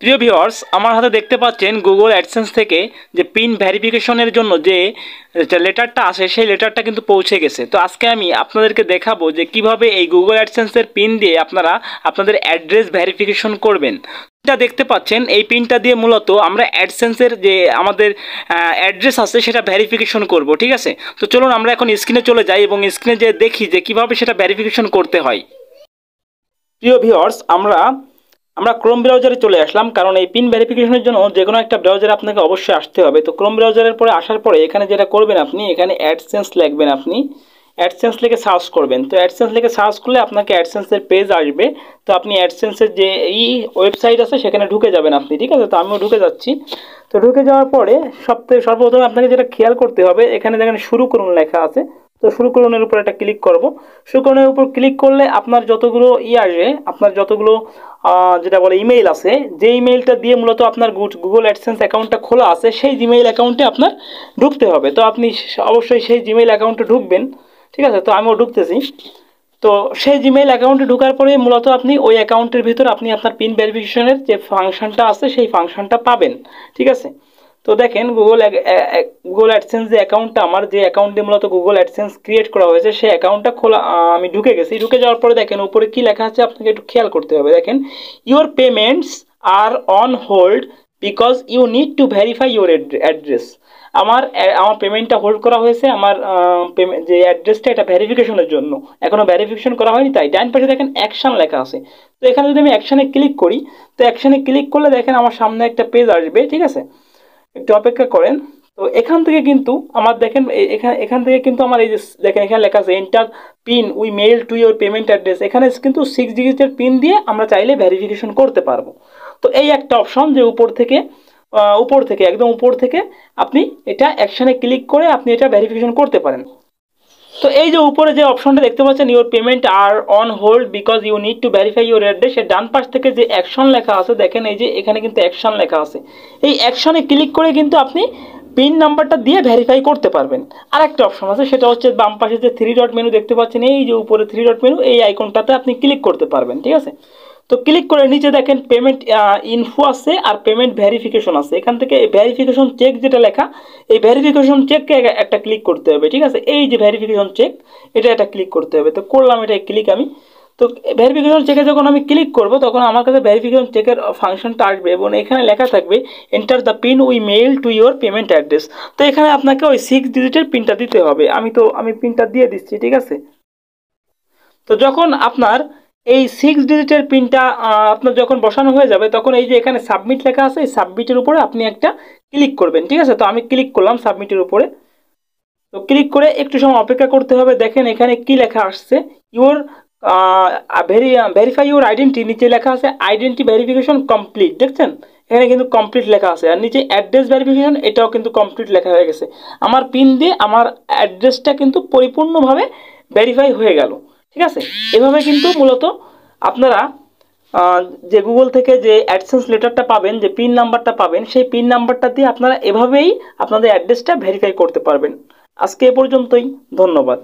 প্রিয় ভিউয়ার্স, আমার হাতে দেখতে পাচ্ছেন গুগল অ্যাডসেন্স থেকে যে পিন ভেরিফিকেশনের জন্য যে লেটারটা আসে সেই লেটারটা কিন্তু পৌঁছে গেছে। তো আজকে আমি আপনাদেরকে দেখাবো যে কিভাবে এই গুগল অ্যাডসেন্সের পিন দিয়ে আপনারা আপনাদের অ্যাড্রেস ভেরিফিকেশন করবেন। এটা দেখতে পাচ্ছেন, এই পিনটা দিয়ে মূলত আমরা অ্যাডসেন্সের যে আমাদের অ্যাড্রেস আছে সেটা ভেরিফিকেশন করব, ঠিক আছে? তো চলুন আমরা এখন স্ক্রিনে চলে যাই এবং স্ক্রিনে যে দেখি যে কিভাবে সেটা ভেরিফিকেশন করতে হয়। প্রিয় ভিউয়ার্স, আমরা ক্রোম ব্রাউজারে চলে আসলাম, কারণ এই পিন ভেরিফিকেশনের জন্য যে কোনো একটা ব্রাউজারে আপনাকে অবশ্যই আসতে হবে। তো ক্রোম ব্রাউজারের পরে আসার পরে এখানে যেটা করবেন, আপনি এখানে অ্যাডসেন্স লিখবেন, আপনি অ্যাডসেন্স লিখে সার্চ করবেন। তো অ্যাডসেন্স লিখে সার্চ করলে আপনাকে অ্যাডসেন্সের পেজ আসবে। তো আপনি অ্যাডসেন্সের যে এই ওয়েবসাইট আছে সেখানে ঢুকে যাবেন আপনি, ঠিক আছে? তো আমিও ঢুকে যাচ্ছি। তো ঢুকে যাওয়ার পরে সর্বপ্রথমে আপনাকে যেটা খেয়াল করতে হবে, এখানে দেখেন শুরু করুন লেখা আছে। তো শুরু করুনের উপর একটা ক্লিক করব। শুরু করুনের উপর ক্লিক করলে আপনার যতগুলো আসবে, আপনার যতগুলো যেটা বলে ইমেইল আছে, যে ইমেইলটা দিয়ে মূলত আপনার গুগল অ্যাডসেন্স অ্যাকাউন্টটা খোলা আছে সেই জিমেইল অ্যাকাউন্টে আপনার ঢুকতে হবে। তো আপনি অবশ্যই সেই জিমেইল অ্যাকাউন্টে ঢুকবেন, ঠিক আছে? তো আমিও ঢুকতেছি। তো সেই জিমেইল অ্যাকাউন্টে ঢোকার পরে মূলত আপনি ওই অ্যাকাউন্টের ভিতর আপনি আপনার পিন ভেরিফিকেশনের যে ফাংশনটা আছে সেই ফাংশনটা পাবেন, ঠিক আছে? তো দেখেন গুগল অ্যাডসেন্স যে অ্যাকাউন্টটা, আমার যে অ্যাকাউন্টে মূলত গুগল অ্যাডসেন্স ক্রিয়েট করা হয়েছে সেই অ্যাকাউন্টটা খোলা, আমি ঢুকে গেছি। ঢুকে যাওয়ার পরে দেখেন উপরে কি লেখা আছে আপনাকে একটু খেয়াল করতে হবে। দেখেন, your payments are on hold because you need to verify your address. আমার পেমেন্টটা হোল্ড করা হয়েছে, আমার যে অ্যাড্রেসটা এটা ভেরিফিকেশনের জন্য, এখনো ভেরিফিকেশন করা হয়নি। তাই ডান পাশে দেখেন অ্যাকশন লেখা আছে। তো এখানে যদি আমি অ্যাকশনে ক্লিক করি, তো অ্যাকশনে ক্লিক করলে দেখেন আমার সামনে একটা পেজ আসবে, ঠিক আছে? একটু অপেক্ষা করেন। তো এখান থেকে কিন্তু আমার দেখেন এখান থেকে কিন্তু আমার এই যে দেখেন এখানে লেখা আছে enter pin we mail to your payment address. এখানে কিন্তু 6 ডিজিটের পিন দিয়ে আমরা চাইলে ভেরিফিকেশন করতে পারবো। তো এই একটা অপশন যে উপর থেকে একদম উপর থেকে আপনি এটা অ্যাকশনে ক্লিক করে আপনি এটা ভেরিফিকেশন করতে পারেন। তো এই যে উপরে যে অপশনটা দেখতে পাচ্ছেন, your payment are on hold because you need to verify your address, এর ডান পাশ থেকে যে অ্যাকশন লেখা আছে দেখেন, এই যে এখানে কিন্তু অ্যাকশন লেখা আছে। এই অ্যাকশনে ক্লিক করে কিন্তু আপনি পিন নাম্বারটা দিয়ে ভেরিফাই করতে পারবেন। আর একটা অপশন আছে, সেটা হচ্ছে বাম পাশে যে 3 ডট মেনু দেখতে পাচ্ছেন, এই যে উপরে 3 ডট মেনু, এই আইকনটাতে আপনি ক্লিক করতে পারবেন, ঠিক আছে? তো ক্লিক করে নিচে দেখেন পেমেন্ট ইনফো আছে আর পেমেন্ট ভেরিফিকেশন আছে। এখান থেকে ভেরিফিকেশন চেক যেটা লেখা, এই ভেরিফিকেশন চেককে একটা ক্লিক করতে হবে, ঠিক আছে? এই যে ভেরিফিকেশন চেক, এটা একটা ক্লিক করতে হবে। তো করলাম এটা ক্লিক আমি। তো ভেরিফিকেশন চেকে যখন আমি ক্লিক করব তখন আমার কাছে ভেরিফিকেশন চেকের ফাংশনটা আসবে এবং এখানে লেখা থাকবে enter the pin we mail to your payment address. তো এখানে আপনাকে ওই 6 ডিজিটের পিনটা দিতে হবে। আমি পিনটা দিয়ে দিচ্ছি, ঠিক আছে? তো যখন আপনার এই 6 ডিজিটের পিনটা আপনার যখন বসানো হয়ে যাবে, তখন এই যে এখানে সাবমিট লেখা আছে, এই সাবমিটের উপরে আপনি একটা ক্লিক করবেন, ঠিক আছে? তো আমি ক্লিক করলাম সাবমিটের উপরে। তো ক্লিক করে একটু সময় অপেক্ষা করতে হবে। দেখেন এখানে কি লেখা আসছে, ইউর ভেরিফাই ইউর আইডেন্টি, নিচে লেখা আছে আইডেন্টি ভেরিফিকেশন কমপ্লিট, দেখছেন? এখানে কিন্তু কমপ্লিট লেখা আছে। আর নিচে অ্যাড্রেস ভেরিফিকেশন, এটাও কিন্তু কমপ্লিট লেখা হয়ে গেছে। আমার পিন দিয়ে আমার অ্যাড্রেসটা কিন্তু পরিপূর্ণভাবে ভেরিফাই হয়ে গেল, ঠিক আছে? এভাবে কিন্তু মূলত আপনারা যে গুগল থেকে যে অ্যাডসেন্স লেটারটা পাবেন, যে পিন নাম্বারটা পাবেন, সেই পিন নাম্বারটা দিয়ে আপনারা এভাবেই আপনাদের অ্যাড্রেসটা ভেরিফাই করতে পারবেন। আজকে এ পর্যন্তই, ধন্যবাদ।